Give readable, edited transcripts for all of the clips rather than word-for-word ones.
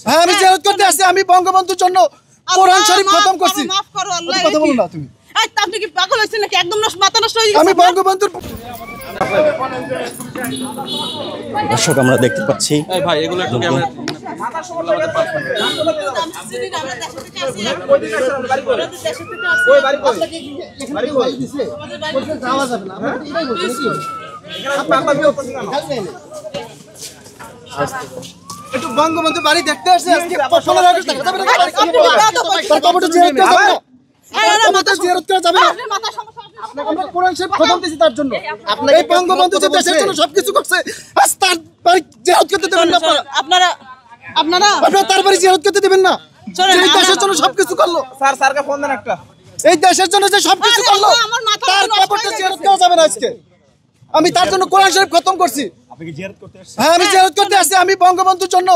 হ্যাঁ আমি জিয়ারত করতে আসছি। আমি বঙ্গবন্ধুর জন্য কোরআন শরীফ খতম করছি। মাফ করো আল্লাহ। কথা বলো না তুমি। এই আপনি কি পাগল হইছেন নাকি? একদম মাথা নষ্ট হয়ে গেছে। আমি বঙ্গবন্ধুর দর্শক আমরা দেখতে পাচ্ছি ভাই এগুলো একটু ক্যামেরা একটু বঙ্গবন্ধু বাড়ি দেখতে আসছি আজকে 15 আগস্ট দেখা যাবে না। তার কবরটা জিয়ারত করা যাবে না। মাথা জিয়ারত করা যাবে না। মাথা সমস্যা আছে। আমরা কোরআন শরীফ খতম দিছি তার জন্য। এই বঙ্গবন্ধু যে দেশের জন্য সবকিছু করছে, আজ তার বাড়ি জিয়ারত করতে দেবেন না আপনারা। আপনারা আপনারা তার বাড়ি জিয়ারত করতে দেবেন না। চলেন, এই দেশের জন্য সবকিছু করলো, স্যারকে ফোন দেন একটা। এই দেশের জন্য যে সবকিছু আরে করলো, আমার মাথা তার নষ্ট হয়ে কবরটা গেছে। জিয়ারত করা যাবে না আজকে। আমি তার জন্য কোরআন শরীফ খতম করছি। আপনি কি জিয়ারত করতে আসছেন? হ্যাঁ আমি জিয়ারত করতে আসছি। আমি বঙ্গবন্ধুর জন্য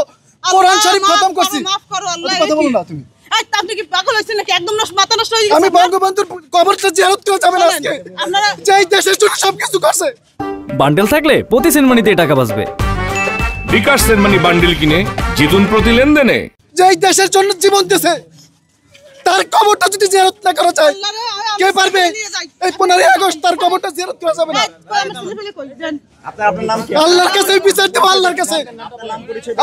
কোরআন শরীফ খতম করছি। মাফ করো আল্লাহ। কথা বলো না তুমি। এই আপনি কি পাগল হইছেন নাকি? একদম মাথা নষ্ট হয়ে গেছে। আমি বঙ্গবন্ধুর কবরটা জিয়ারত করা যাবে না আজকে। আপনারা যে এই দেশের জন্য সবকিছু করছে। বান্ডেল থাকলে প্রতি সেনমানিতে টাকা বাঁচবে। বিকাশ সেনমানি বান্ডিল কিনে জিতুন প্রতি লেনদেনে। যে এই দেশের জন্য জীবন দিয়েছে, তার কবরটা যদি জিয়ারত না করা যায়, কে পারবে? এই 15 আগস্ট তার কবরটা জিয়ারত করা যাবে না। আপনার নাম কি? আল্লাহর কাছে বিচার দেব, আল্লাহর কাছে।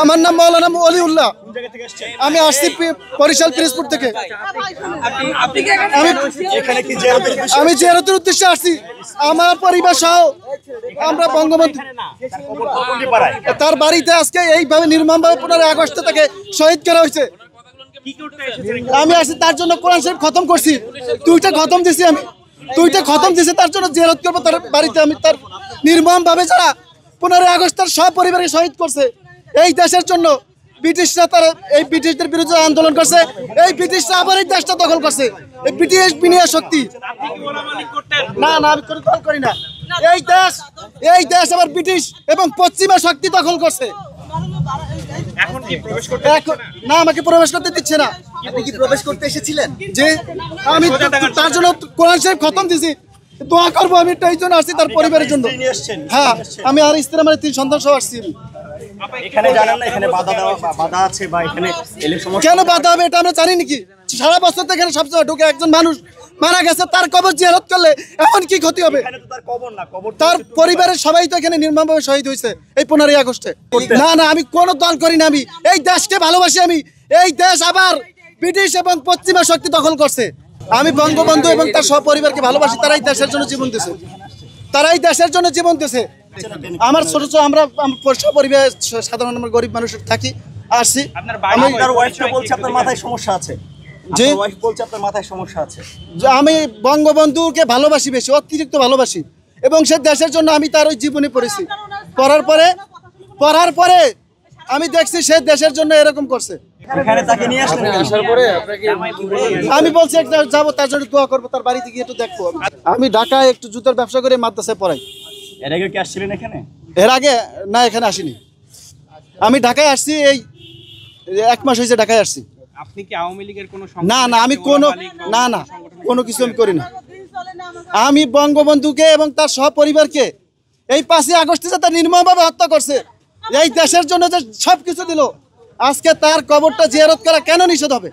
আমার নাম মাওলানা ওলিউল্লাহ। আমি আসছি বরিশাল পিরোজপুর থেকে। এখানে কি জিয়ারতের উদ্দেশ্যে? আমি জিয়ারতের উদ্দেশ্যে আসছি। আমার পরিবার সহ আমরা বঙ্গবন্ধু কোনটি পাড়ায়? তার বাড়িতে আজকে এইভাবে নির্মমভাবে 15 আগস্টে তাকে শহীদ করা হয়েছে। আমি আসছি তার জন্য কোরআন শরীফ খতম করছি। দুইটা খতম দিছি আমি, দুইটা খতম দিছি তার জন্য জিয়ারত করবো তার বাড়িতে। আমি তার নির্মমভাবে যারা 15 আগস্ট তার সব পরিবারকে শহীদ করছে, এই দেশের জন্য ব্রিটিশরা তার এই ব্রিটিশদের বিরুদ্ধে আন্দোলন করছে। এই ব্রিটিশরা আবার এই দেশটা দখল করছে। এই ব্রিটিশ বিনিয়া শক্তি। না না আমি কোনো দল করি না। এই দেশ আবার ব্রিটিশ এবং পশ্চিমা শক্তি দখল করছে। এখন কি প্রবেশ করতে? এখন না আমাকে প্রবেশ করতে দিচ্ছে না। আপনি কি প্রবেশ করতে এসেছিলেন? যে আমি তার জন্য কোরআন শরীফ খতম দিছি, দোয়া করবো। আমি এই জন্য আসছি তার পরিবারের জন্য। নিয়ে আসছেন? হ্যাঁ আমি আর স্ত্রী আমার 3 সন্তান সহ আসছি। এখানে জানেন না এখানে বাধা আছে বা এখানে এলে সমস্যা? কেন বাধা হবে এটা আমরা জানি নাকি? সারা বছর তো এখানে সবসময় ঢুকে একজন মানুষ মারা গেছে, তার কবর জিয়ারত করলে এখন কি ক্ষতি হবে? এখানে তো তার কবর না, কবর তার পরিবারের সবাই তো এখানে নির্মমভাবে শহীদ হয়েছে এই 15 আগস্টে। না না আমি কোনো দল করি না। আমি এই দেশকে ভালোবাসি। আমি এই দেশ আবার ব্রিটিশ এবং পশ্চিমা শক্তি দখল করছে। আমি বঙ্গবন্ধু এবং তার সপরিবারকে ভালোবাসি। তারাই দেশের জন্য জীবন দিয়েছে, তারাই দেশের জন্য জীবন দিয়েছে। আমার ছোট ছোট আমরা পরিবার সাধারণ আমরা গরিব মানুষ থাকি আসছি। আপনার ওয়াইফটা বলছে আপনার মাথায় সমস্যা আছে। জি। আপনার ওয়াইফ বলছে আপনার মাথায় সমস্যা আছে। যে আমি বঙ্গবন্ধুকে ভালোবাসি, বেশি অতিরিক্ত ভালোবাসি এবং সে দেশের জন্য আমি তার ওই জীবনী পড়েছি। পড়ার পরে আমি দেখছি সে দেশের জন্য এরকম করছে। এখানে তাকে নিয়ে আসলেন? আসার পরে আপনাকে আমি বলছি একটা যাবো, তার জন্য দোয়া করবো, তার বাড়িতে গিয়ে একটু দেখবো। আমি ঢাকায় একটু জুতার ব্যবসা করে মাদ্রাসায় পড়াই। এর আগে কি আসছিলেন এখানে? এর আগে না এখানে আসিনি। আমি ঢাকায় আসছি এই 1 মাস হয়েছে ঢাকায় আসছি। আপনি কি আওয়ামী লীগের কোনো না না আমি কোনো কিছু আমি করি না। আমি বঙ্গবন্ধুকে এবং তার সহপরিবারকে এই 5 আগস্টে যে তার নির্মমভাবে হত্যা করছে, এই দেশের জন্য যে সবকিছু দিল, আজকে তার কবরটা জিয়ারত করা কেন নিষেধ হবে?